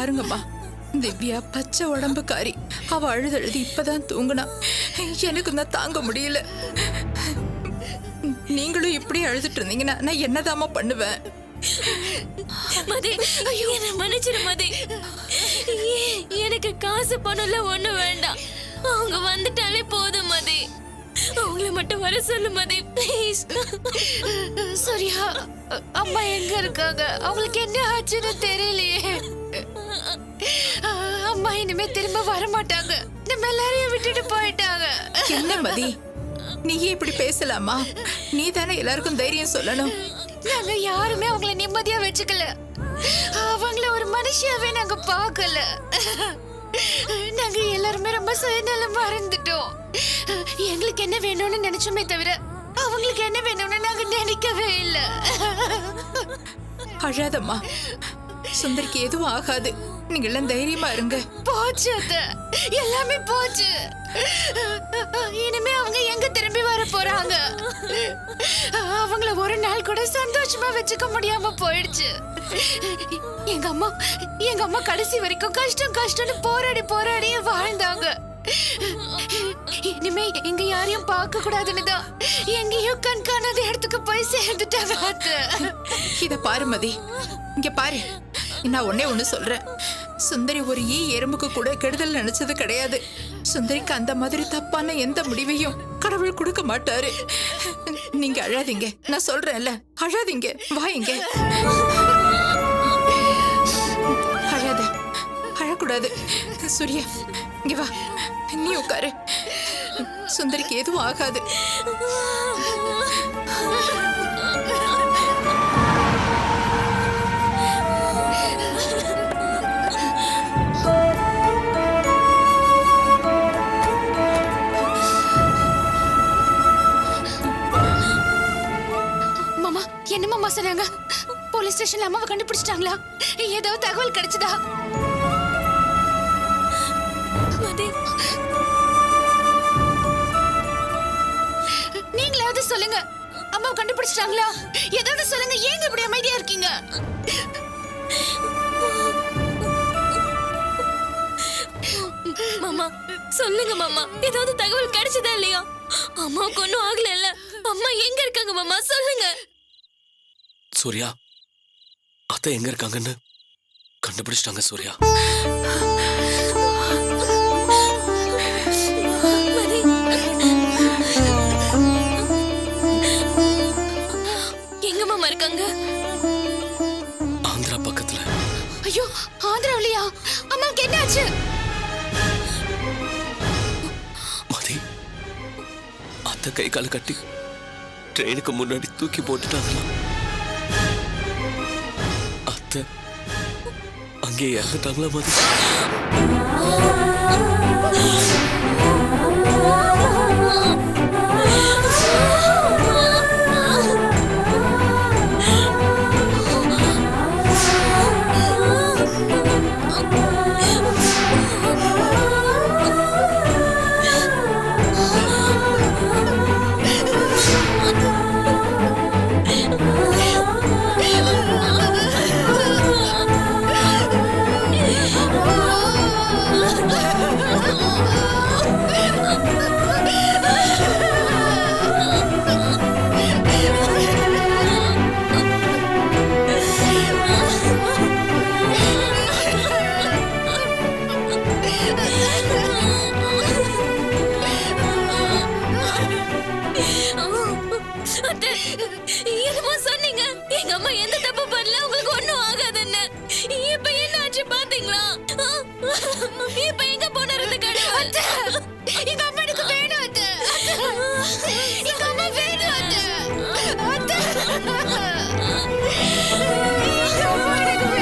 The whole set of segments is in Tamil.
பாருங்கம்மா, திவ்யா பச்சை உடம்புக்காரி. அவ அழுது இப்பதான் தூங்குனா. எனக்கு தான் தாங்க முடியல. நீங்களும் இப்படி அழுதுட்டு இருந்தீங்கன்னா நான் என்னதாம்மா பண்ணுவேன்? மதி, என்ன மன்னிச்சிரு மதி. எனக்கு காசு பணம்ல ஒண்ணு வேண்டாம். அவங்க வந்துட்டாலே போதும் மதி. அவங்கள மட்டும் வர சொல்லு மதி, ப்ளீஸ். சூர்யா, அம்மா எங்க இருக்காங்க? அவங்களுக்கு என்ன ஆச்சுன்னு தெரியலையே. அம்மா இனிமே திரும்ப வர மாட்டாங்க. நம்ம எல்லாரையும் விட்டுட்டு போயிட்டாங்க. என்ன மதி, நீயே இப்படி பேசலாமா? நீ தானே எல்லாருக்கும் தைரியம் சொல்லணும். நாங்க யாருமே அவங்கள நிம்மதியா வச்சுக்கல. அவங்கள ஒரு மனுஷியாவே நாங்க பார்க்கல. நாங்க எல்லாருமே ரொம்ப சுயநலமா இருந்துட்டோம். எங்களுக்கு என்ன வேணும்னு நினைச்சோமே தவிர அவங்களுக்கு என்ன வேணும்னு நாங்க நினைக்கவே இல்ல. அழாதம்மா, சுந்தரிக்கு எதுவும் ஆகாது. நீங்க எல்லாம் தைரியமா இருங்க. போச்சு அத்தை, எல்லாமே போச்சு. இனிமே அவங்க எங்க திரும்பி வர போறாங்க? அவங்கள ஒரு நாள் கூட சந்தோஷமா வச்சுக்க முடியாம போயிடுச்சு. எங்க அம்மா கடைசி வரைக்கும் கஷ்டம் கஷ்டம்னு போராடி வாழ்ந்தாங்க. இனிமே இங்க யாரையும் பார்க்க கூடாதுன்னு தான் எங்கேயும் கண்காணாத இடத்துக்கு போய் சேர்ந்துட்டாங்க அத்தை. இத பாரு மதி, இங்க பாரு. நான் ஒண்ணு சொல்றேன். சுந்தரி ஒரு எறும்புக்கு கூட கெடுதல் நினைச்சது கிடையாது. சுந்தரிக்கு அந்த மாதிரி தப்பான எந்த முடிவையும் கடவுள் கொடுக்க மாட்டாரு. நீங்க அழாதீங்க, நான் சொல்றேன்ல, அழாதீங்க. வாங்க, அழாத, அழக்கூடாது. சூர்யா, இங்க வா, நீ உட்காரு. சுந்தரிக்கு எதுவும் ஆகாது. என்ன மாமா சொன்னாங்க? போலீஸ் ஸ்டேஷன்ல அம்மாவை கண்டுபிடிச்சிட்டாங்களா? ஏதாவது தகவல் கிடைச்சதா? நீங்களாவது சொல்லுங்க, அம்மாவை கண்டுபிடிச்சிட்டாங்களா? ஏதாவது சொல்லுங்க. ஏங்க இப்படி அமைதியா இருக்கீங்க? மாமா சொல்லுங்க மாமா, ஏதாவது தகவல் கிடைச்சதா இல்லையா? அம்மாவுக்கு ஒன்னும் ஆகல இல்ல? அம்மா எங்க இருக்காங்க மாமா, சொல்லுங்க. சூர்யா, அத்தை எங்க இருக்காங்கன்னு கண்டுபிடிச்சிட்டாங்க சூர்யா. எங்க மாமா இருக்காங்க? ஆந்திரா பக்கத்துல. ஐயோ, ஆந்திராவிலையா? அம்மாவுக்கு என்ன ஆச்சு? மதி, அத்தை கை கால கட்டி ட்ரெயினுக்கு முன்னாடி தூக்கி போட்டுட்டாங்களா? அத்தை அங்கே இறந்துட்டாங்களா மதி? என்னமோ சொன்னீங்க, எங்க அம்மா எந்த தப்பு பண்ணல, உங்களுக்கு ஒண்ணும் ஆகாதுன்னு. இப்ப என்ன ஆச்சு பாத்தீங்களா? இப்ப எங்க போனது கடவுள்? எங்க அம்மா எனக்கு வேணும் அத்தை. எங்க அம்மா வேணும் அத்தை. அத்தை, எங்க அம்மா எனக்கு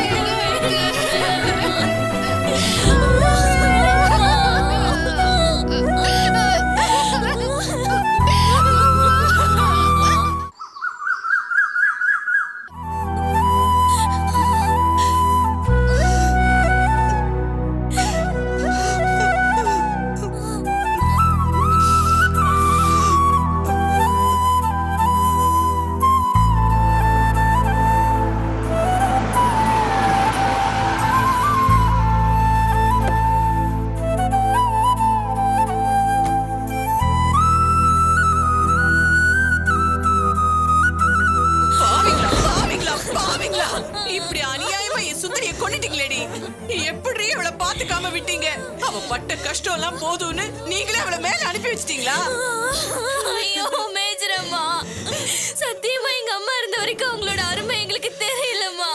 சொல்லாம விட்டீங்க? அவ பட்ட கஷ்டம் எல்லாம் போதும்னு நீங்களே அவளை மேல அனுப்பி வச்சிட்டீங்களா? ஐயோ மேஜரம்மா, சத்தியமா எங்க அம்மா இருந்த வரைக்கும் அவங்களோட அருமை எங்களுக்கு தெரியலம்மா.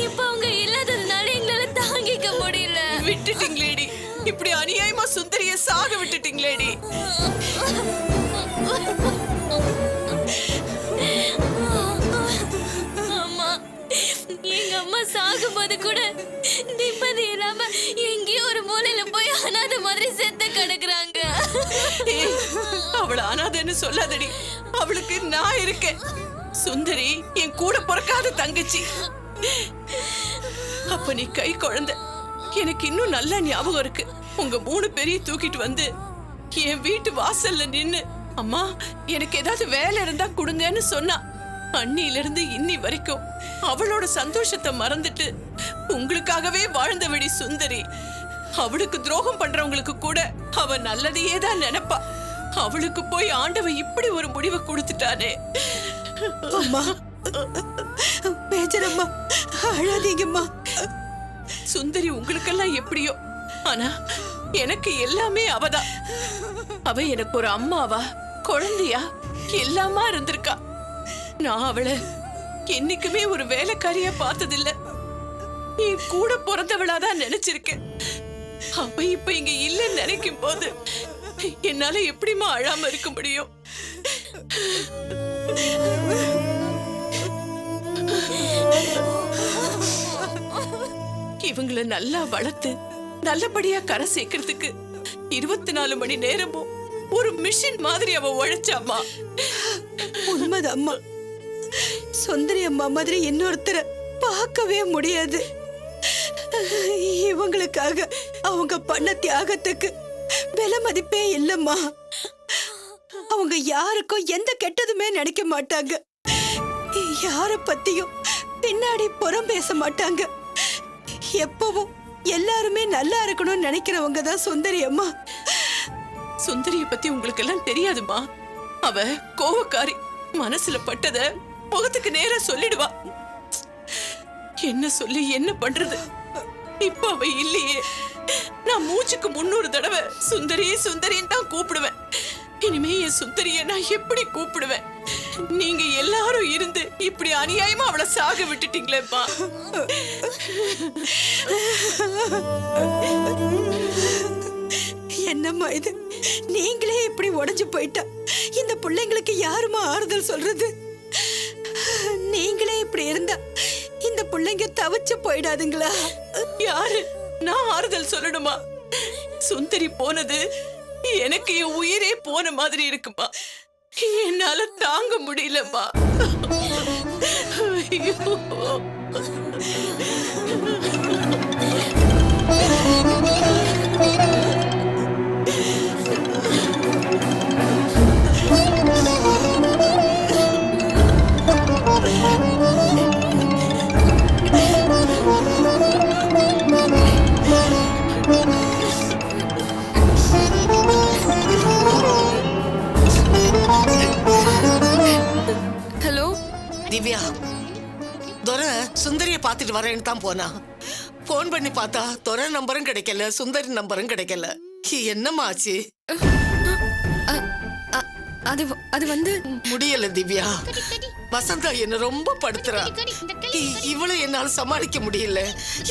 இப்ப அவங்க இல்லாததுனால எங்களால தாங்கிக்க முடியல. விட்டுட்டீங்களேடி, இப்படி அநியாயமா சுந்தரிய சாக விட்டுட்டீங்களேடி. அம்மா, எங்க அம்மா சாகும்போது கூட நிம்மதி இல்லாம எங்கேயோ ஒரு மூலையில போய் அனாதை மாதிரி செத்து கிடக்குறாங்க. ஏய், அவள அனாதைன்னு சொல்லாதடி, அவளுக்கு நான் இருக்கேன். சுந்தரி என் கூட பிறக்காத தங்கச்சி. அப்ப நீ கை குழந்தை. எனக்கு இன்னும் நல்ல ஞாபகம் இருக்கு. உங்க 3 பேரையும் தூக்கிட்டு வந்து என் வீட்டு வாசல்ல நின்னு, அம்மா எனக்கு ஏதாவது வேலை இருந்தா கொடுங்கன்னு சொன்னா. அன்னியில இருந்து இன்னி வரைக்கும் அவளோட சந்தோஷத்தை மறந்துட்டு உங்களுக்காகவே வாழ்ந்தவடி சுந்தரி. அவளுக்கு துரோகம் பண்றவங்களுக்கு கூட அவ நல்லதையே தான் நினைப்பா. அவளுக்கு போய் ஆண்டவன் இப்படி ஒரு முடிவை கொடுத்துட்டானே. அம்மா, மேஜரம்மா, அழாதீங்கம்மா. சுந்தரி உங்களுக்கெல்லாம் எப்படியோ, ஆனா எனக்கு எல்லாமே அவதான். அவ எனக்கு ஒரு அம்மாவா, குழந்தையா, எல்லாமா இருந்திருக்கா. நான் அவளை என்னைக்குமே ஒரு வேலைக்காரியா பார்த்ததில்ல. என் கூட பிறந்தவளாதான் நினைச்சிருக்கேன். அவ இப்ப இங்க இல்லைன்னு நினைக்கும் போது என்னால எப்படிமா அழாம இருக்க முடியும்? இவங்களை நல்லா வளர்த்து நல்லபடியா கரை சேர்க்கறதுக்கு 24 மணி நேரமும் ஒரு மிஷின் மாதிரி அவ உழைச்சாமா. உண்மைதாம்மா. சுந்தரி அம்மா மாதிரி இன்னொருத்தரை பார்க்கவே முடியாது. இவங்களுக்காக அவங்க பண்ண தியாகத்துக்கு விலை மதிப்பே இல்லம்மா. அவங்க யாருக்கும் எந்த கெட்டதுமே நினைக்க மாட்டாங்க. யார பத்தியும் பின்னாடி புறம் பேச மாட்டாங்க. எப்பவும் எல்லாருமே நல்லா இருக்கணும்னு நினைக்கிறவங்க தான் சுந்தரி அம்மா. சுந்தரிய பத்தி உங்களுக்கு எல்லாம் தெரியாதுமா. அவ கோவக்காரி. மனசுல பட்டத முகத்துக்கு நேரா சொல்லிடுவா. என்ன சொல்லி என்ன பண்றது? இப்ப அவ இல்லையே. நான் மூச்சுக்கு 300 தடவை சுந்தரி சுந்தரின்னு தான் கூப்பிடுவேன். இனிமே என் சுந்தரிய நான் எப்படி கூப்பிடுவேன்? நீங்க எல்லாரும் இருந்து இப்படி அநியாயமா அவளை சாக விட்டுட்டீங்களேப்பா. என்னம்மா இது? நீங்களே இப்படி உடைஞ்சு போயிட்டா இந்த பிள்ளைங்களுக்கு யாருமா ஆறுதல் சொல்றது? நீங்களே இப்படி இருந்தா இந்த பிள்ளைங்க தவிச்சு போயிடாதுங்களா? யாரு? நான் ஆறுதல் சொல்லணுமா? சுந்தரி போனது எனக்கு என் உயிரே போன மாதிரி இருக்குமா. என்னால தாங்க முடியலப்பா. ஐயோ. ஹலோ திவ்யா, துரை சுந்தரிய பாத்துட்டு வரேன்னு தான் போனா. போன் பண்ணி பார்த்தா துரை நம்பரும் கிடைக்கல, சுந்தரி நம்பரும் கிடைக்கல. என்னம்மா ஆச்சு? அது வந்து முடியல திவ்யா. வசந்தா என்ன ரொம்ப படுத்துறா. இவளை என்னால சமாளிக்க முடியல.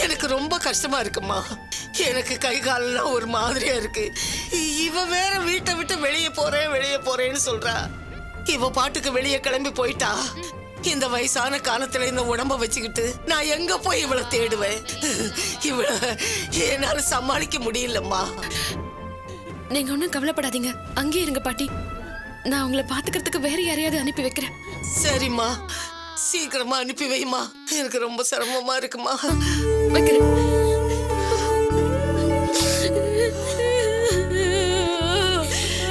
எனக்கு ரொம்ப கஷ்டமா இருக்குமா. எனக்கு கை காலெல்லாம் ஒரு மாதிரியா இருக்கு. இவ வேற வீட்டை விட்டு வெளியே போறேன்னு சொல்றா. இவ பாட்டுக்கு வெளியே கிளம்பி போயிட்டா. இந்த வயசான காலத்துல இந்த உடம்ப வச்சுக்கிட்டு நான் எங்க போய் இவளை தேடுவேன்? இவளை என்னால சமாளிக்க முடியலம்மா. நீங்க ஒன்றும் கவலைப்படாதீங்க, அங்கேயே இருங்க பாட்டி. நான் உங்களை பாத்துக்கிறதுக்கு வேற யாரையாவது அனுப்பி வைக்கிறேன். சரிம்மா, சீக்கிரமா அனுப்பி வைமா. எனக்கு ரொம்ப சிரமமா இருக்குமா. வைக்கிறேன்.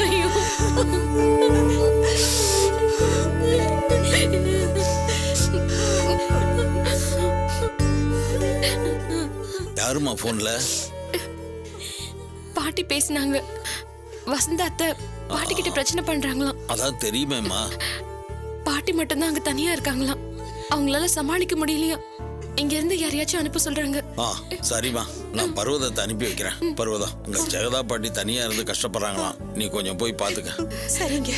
ஐயோ. யாருமா போன்ல? பாட்டி பேசினாங்க. வசந்தா அத்தை பாட்டி கிட்ட பிரச்சனை பண்றாங்களாம். அதான் தெரியுமேம்மா. பாட்டி மட்டும்தான் அங்க தனியா இருக்காங்களாம். அவங்களால சமாளிக்க முடியலையா. இங்க இருந்து யாரையாச்சும் அனுப்ப சொல்றாங்க. சரிம்மா, நான் பர்வதத்தை அனுப்பி வைக்கிறேன். பர்வதம், உங்க ஜெகதா பாட்டி தனியா இருந்து கஷ்டப்படுறாங்களாம், நீ கொஞ்சம் போய் பாத்துக்க. சரிங்க.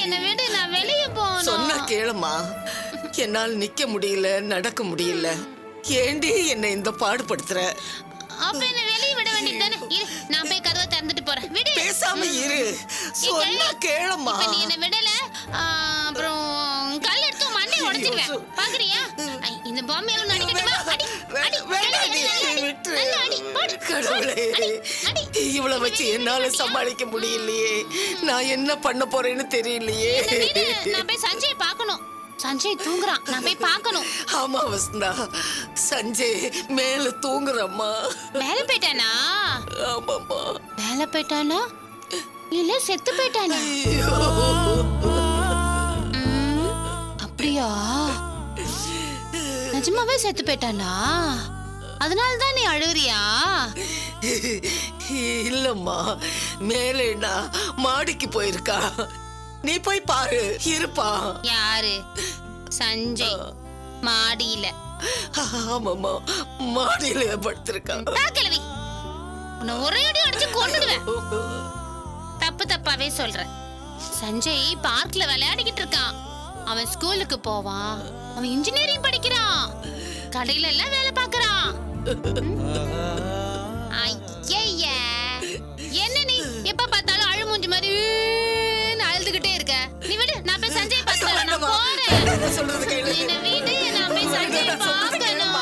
என்ன விடு, நான் வெளியே போகணும். சொன்னா கேளுமா, என்னால் நிக்க முடியல, நடக்க முடியல. ஏண்டி என்ன இந்த பாடுபடுத்துற? அப்ப என்ன வெளியே விட வேண்டியது தானே? நான் போய் கதவை திறந்துட்டு போறேன். விடு. பேசாம இரு. சொன்னா கேளுமா. இப்ப நீ என்ன விடல, அப்புறம் கல் எடுத்து மண்ணை உடைச்சிடுவேன். பாக்குறியா? இந்த பொம்மையில நடிக்கட்டுமா? அடி, அடி, வேண்டாடி, விட்டுரு. நல்லா அடி, போடு. கடவுளே, இவளை வச்சு என்னால சமாளிக்க முடியலையே. நான் என்ன பண்ண போறேன்னு தெரியலையே. என்ன விடு, நான் போய் சஞ்சய் பார்க்கணும். சஞ்சய் தூங்குறான், நான் போய் பார்க்கணும். ஆமா வசந்தா, சஞ்சய் மேல தூங்குறம்மா. மேல போயிட்டானா? ஆமாம்மா. மேல போயிட்டானா இல்ல செத்து போயிட்டானா? ஐயோ. அப்படியா? நிஜமாவே செத்து போயிட்டானா? அதனால தான் நீ அழுகுறியா? இல்லம்மா, மேலேனா மாடிக்கு போயிருக்கா. நீ போய் பாரு, இருப்பா. யாரு? சஞ்சய் மாடியில? ஆமாம்மா, மாடியில படுத்திருக்கா. கிழவி, உன்னை ஒரே அடி அடிச்சு கொன்னுடுவேன். தப்பு தப்பாவே சொல்றேன். சஞ்சய் பார்க்ல விளையாடிக்கிட்டு இருக்கான். அவன் ஸ்கூலுக்கு போவான், அவன் இன்ஜினியரிங் படிக்கிறான், கடையில எல்லாம் வேலை பார்க்கறான். ஐய, என்ன நீ எப்ப பார்த்தாலும் அழுமூஞ்சி மாதிரி அழுதுகிட்டே இருக்க? நீ விடு, நான் போய் சஞ்சய் பார்த்துக்கிறேன். நான் போறேன். என்ன சொல்றது கேளு. என்ன விடு, நான் போய் சஞ்சய் பார்க்கணும்.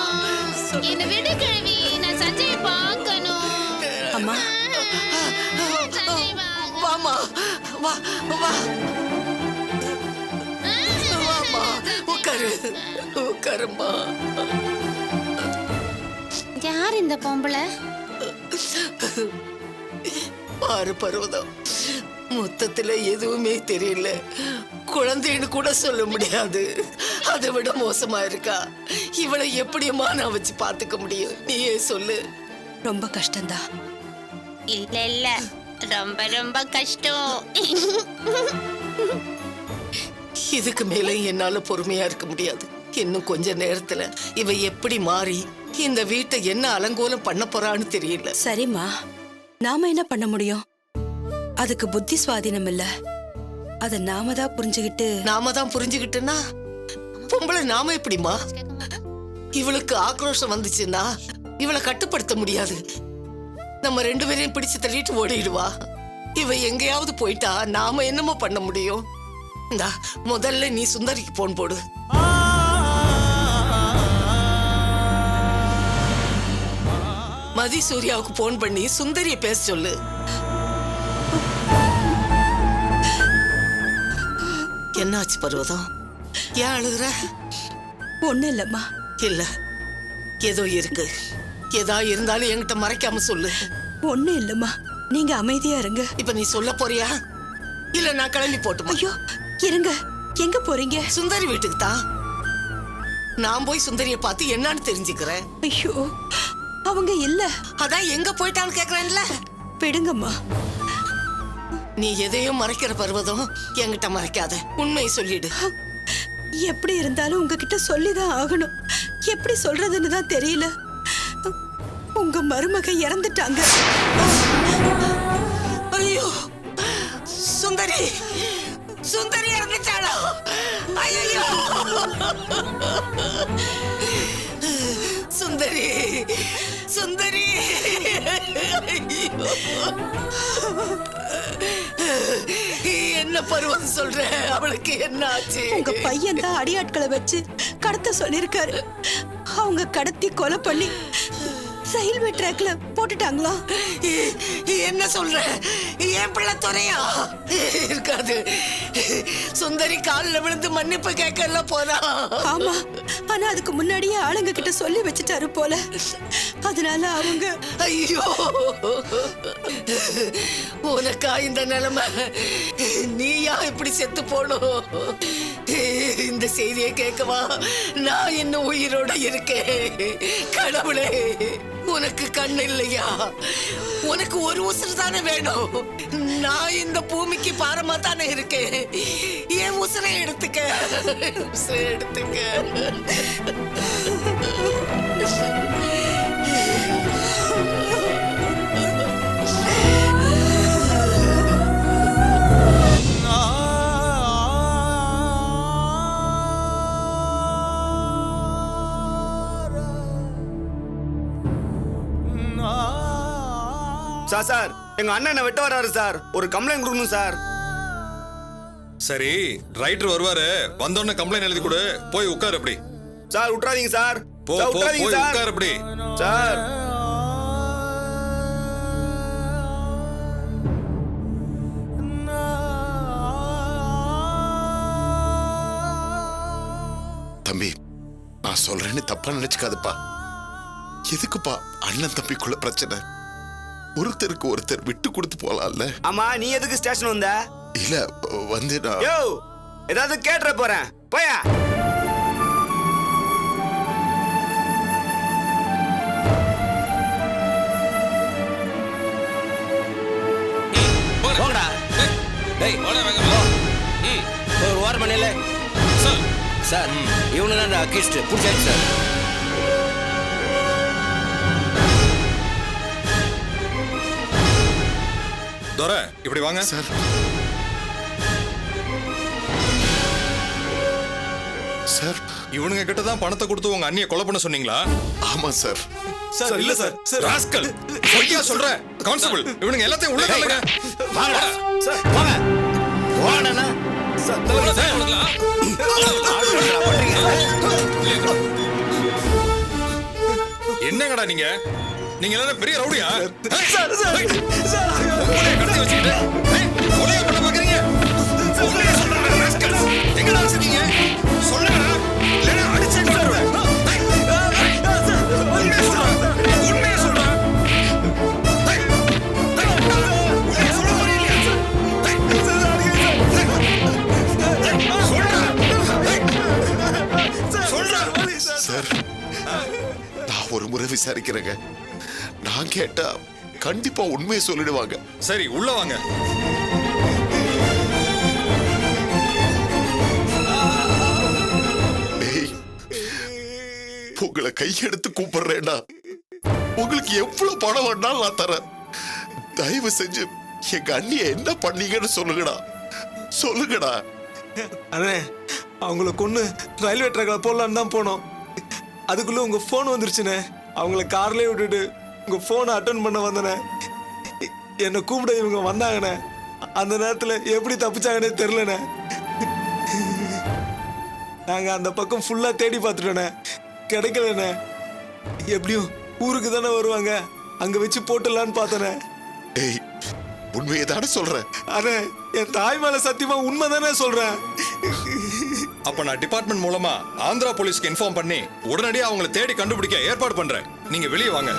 என்ன விடு கிழவி, நான் சஞ்சய் பார்க்கணும். அம்மா, சஞ்சய் பார்க்கணும். வாமா, வா வா. வாமா, உட்காரு, உட்காருமா. யார் இந்த பொம்பளை? பாரு பர்வதம், மொத்தத்துல எதுவுமே தெரியல. குழந்தைன்னு கூட சொல்ல முடியாது. அதை விட மோசமா இருக்கா. இவளை எப்படியுமா நான் வச்சு பாத்துக்க முடியும்? நீயே சொல்லு. ரொம்ப கஷ்டம்தான். இல்ல இல்ல, ரொம்ப ரொம்ப கஷ்டம். இதுக்கு மேல என்னால பொறுமையா இருக்க முடியாது. இன்னும் கொஞ்ச நேரத்துல இவ எப்படி மாறி இந்த வீட்டை என்ன அலங்கோலம் பண்ண போறான்னு தெரியல. சரிம்மா, நாம என்ன பண்ண முடியும்? அதுக்கு புத்தி சுவாதீனம் இல்ல. அத நாம தான் புரிஞ்சுகிட்டு. நாம தான் புரிஞ்சுகிட்டுன்னா பொம்பளை நாம எப்படிமா? இவளுக்கு ஆக்ரோஷம் வந்துச்சுன்னா இவளை கட்டுப்படுத்த முடியாது. நம்ம ரெண்டு பேரையும் பிடிச்சு தள்ளிட்டு ஓடிடுவா. இவ எங்கேயாவது போயிட்டா நாம என்னமோ பண்ண முடியும்? இந்தா, முதல்ல நீ சுந்தரிக்கு போன் போடு. மதி சூர்யாவுக்கு போன் பண்ணி சுந்தரிய பேச சொல்லு. என்னாச்சு பர்வதம்? ஏன் அழுகுற? ஒண்ணு இல்லம்மா. இல்ல, ஏதோ இருக்கு. ஏதா இருந்தாலும் என்கிட்ட மறைக்காம சொல்லு. ஒண்ணு இல்லம்மா, நீங்க அமைதியா இருங்க. இப்ப நீ சொல்ல போறியா இல்ல நான் கிளம்பி போட்டுமா? ஐயோ, இருங்க. எங்க போறீங்க? சுந்தரி வீட்டுக்கு தான். நான் போய் சுந்தரிய பார்த்து என்னன்னு தெரிஞ்சுக்கிறேன். ஐயோ, அவங்க இல்ல. அதான் எங்க போயிட்டான்னு கேக்குறேன்ல. விடுங்கம்மா. நீ எதையும் மறைக்கிற பர்வதம், என்கிட்ட மறைக்காத. உண்மையை சொல்லிடு. எப்படி இருந்தாலும் உங்ககிட்ட சொல்லிதான் ஆகணும். எப்படி சொல்றதுன்னு தான் தெரியல. உங்க மருமக இறந்துட்டாங்க. ஐயோ, சுந்தரி, சுந்தரி இறந்துட்டாளா? ஐயோ, சுந்தரி, சுந்தரி. என்ன பருவம் சொல்ற? அவளுக்கு என்ன ஆச்சு? உங்க பையன் தான் அடியாட்களை வச்சு கடத்த சொல்லிருக்காரு. அவங்க கடத்தி கொலை பண்ணி ரயில்வே ட்ராக்ல போட்டுட்டாங்களா? என்ன சொல்ற? என் பிள்ளை துறையா இருக்காது. சுந்தரி காலில் விழுந்து மன்னிப்பு கேட்கல போனா. ஆமா, ஆனா அதுக்கு முன்னாடியே ஆளுங்க கிட்ட சொல்லி வச்சுட்டாரு போல. அதனால அவங்க. ஐயோ, உனக்கா இந்த நிலைமை? நீயா இப்படி செத்து போனோம்? இந்த செய்தியை கேட்கவா நான் இன்னும் உயிரோட இருக்கேன். கடவுளே, உனக்கு உனக்கு கண்ணு இல்லையா? உனக்கு ஒரு உசுறு தானே வேணும். நான் இந்த பூமிக்கு பாரமா தானே இருக்கேன். என் உசுரை எடுத்துக்க, உசுரை எடுத்துக்க. சார் எங்க அண்ணனை வெட்ட வராரு சார். ஒரு கம்ப்ளைண்ட் கொடுக்கணும் சார். சரி, ரைட்டர் வருவாரு. வந்தோடனே கம்ப்ளைண்ட் எழுதி கொடு. போய் உட்கார் அப்படி. சார் விட்டுறாதீங்க சார். போ சார், போ விட்டுறாதீங்க போய் சார். உட்கார் அப்படி. சார் தம்பி, நான் சொல்றேன்னு தப்பா நினைச்சுக்காதுப்பா. எதுக்குப்பா அண்ணன் தம்பிக்குள்ள பிரச்சனை? ஒருத்தருக்கு ஒருத்தர் விட்டு கொடுத்து போலாம்ல. ஆமா, நீ எதுக்கு ஸ்டேஷன் வந்த? இல்ல வந்து நான் யோ ஏதாவது கேட்டுற போறேன். போயா. போங்கடா. டேய் ஒரு வாரம் பண்ணல சார். இவனு தான் அக்கிஸ்ட் புடிச்சாச்சு சார். தோர இப்படி வாங்க சார். சார் இவனுங்க கிட்ட தான் பணத்தை கொடுத்து உங்க அண்ணியை கொலை பண்ண சொன்னீங்களா? ஆமா சார். சார் இல்ல சார். ராஸ்கல் பொய்யா சொல்ற. கான்ஸ்டபிள் இவனுங்க எல்லாத்தையும் உள்ள தள்ளுங்க. வாங்க சார். வாங்க வாங்கண்ணா. சார் தலைவர் சார். என்னங்கடா நீங்க எல்லாரும் பெரிய ரவுடியா? சார் சார் சார் உங்களைய கடத்தி வச்சுக்கிட்டு கொலைய பண்ண பாக்குறீங்க? உண்மையை சொல்றேன் ராஸ்கல். எங்கடா வச்சிருக்கீங்க? சொல்லுங்கடா. இல்லைன்னா அடிச்சு தருவேன். உண்மையை சொல்றேன். உண்மையை சொல்றேன். சொல்ல போறீங்க சார் நான் ஒரு முறை விசாரிக்கிறேங்க. நான் கேட்டா கண்டிப்பா உண்மையை சொல்லிடுவாங்க. சரி உள்ள வாங்க. டேய், உங்களை கையெடுத்து கூப்பிடுறேன்டா. உங்களுக்கு எவ்வளவு பணம் வேணாலும் நான் தரேன். தயவு செஞ்சு எங்க அண்ணிய என்ன பண்ணீங்கன்னு சொல்லுங்கடா. சொல்லுங்கடா. அண்ணே, அவங்கள கொண்டு ரயில்வே ட்ராக்ல போடலான்னு தான் போனோம். அதுக்குள்ள உங்க போன் வந்துருச்சுண்ணே. அவங்கள கார்லயே விட்டுட்டு உங்க போனை அட்டன் பண்ண வந்தனே. என்னை கூப்பிட இவங்க வந்தாங்கண்ணே. அந்த நேரத்துல எப்படி தப்பிச்சாங்கன்னே தெரியலண்ணே. நாங்க அந்த பக்கம் ஃபுல்லா தேடி பார்த்துட்டோண்ணே. கிடைக்கலண்ணே. எப்படியும் ஊருக்கு தானே வருவாங்க, அங்க வச்சு போட்டுடலான்னு பார்த்தனே. டேய், உண்மையை தானே சொல்றேன். அண்ணே, என் தாய் மேல சத்தியமா உண்மை தானே சொல்றேன். அப்ப நான் டிபார்ட்மெண்ட் மூலமா ஆந்திரா போலீஸ்க்கு இன்ஃபார்ம் பண்ணி உடனடியாக அவங்களை தேடி கண்டுபிடிக்க ஏற்பாடு பண்றேன். நீங்க வெளியே வாங்க.